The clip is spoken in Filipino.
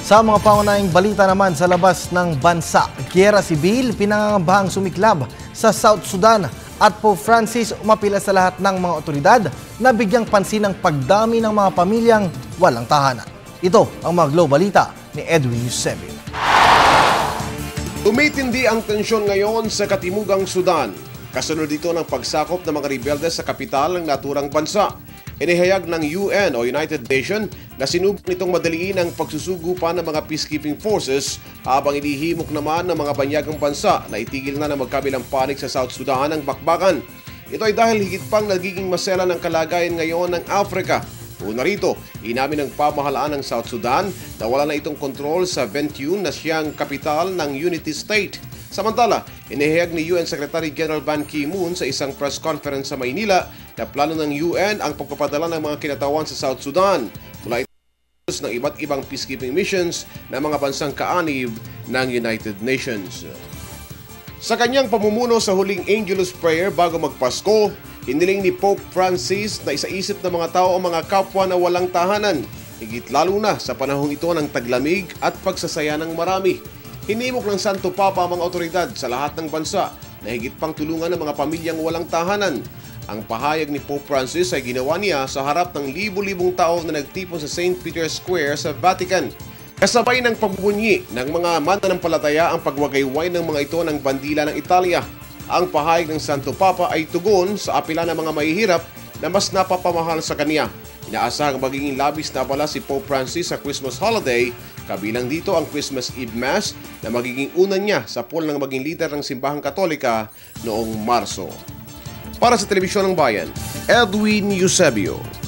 Sa mga pangunahing balita naman sa labas ng bansa, giyera sibil pinangangambahang sumiklab sa South Sudan at Pope Francis umapila sa lahat ng mga otoridad na bigyang pansin ang pagdami ng mga pamilyang walang tahanan. Ito ang mga Globe Balita ni Edwin Eusebio. Tumitindi ang tensyon ngayon sa Katimugang Sudan. Kasunod dito ng pagsakop ng mga rebelde sa kapital ng naturang bansa. Inihayag ng UN o United Nations na sinubok nitong madaliin ang pagsusugupan ng mga peacekeeping forces habang inihimok naman ng mga banyagang bansa na itigil na ng magkabilang panig sa South Sudan ang bakbakan. Ito ay dahil higit pang nagiging masela ng kalagayan ngayon ng Africa. Una rito, inamin ng pamahalaan ng South Sudan na wala na itong kontrol sa Bentiu na siyang kapital ng Unity State. Samantala, inihayag ni UN Secretary General Ban Ki-moon sa isang press conference sa Maynila na plano ng UN ang pagpapadala ng mga kinatawan sa South Sudan mula ito ng iba't ibang peacekeeping missions ng mga bansang kaanib ng United Nations. Sa kanyang pamumuno sa huling Angelus Prayer bago magpasko, hiniling ni Pope Francis na isaisip ng mga tao ang mga kapwa na walang tahanan, higit lalo na sa panahong ito ng taglamig at pagsasaya ng marami. Hinimok ng Santo Papa ang mga otoridad sa lahat ng bansa na higit pang tulungan ng mga pamilyang walang tahanan. Ang pahayag ni Pope Francis ay ginawa niya sa harap ng libu-libong tao na nagtipon sa St. Peter's Square sa Vatican. Kasabay ng pagbubunyi ng mga mananampalataya ang pagwagayway ng mga ito ng bandila ng Italia. Ang pahayag ng Santo Papa ay tugon sa apela ng mga mahihirap na mas napapamahal sa kanya. Inaasahang magiging labis na abala si Pope Francis sa Christmas holiday, kabilang dito ang Christmas Eve Mass na magiging una niya sa pool ng maging leader ng Simbahang Katolika noong Marso. Para sa Telebisyon ng Bayan, Edwin Eusebio.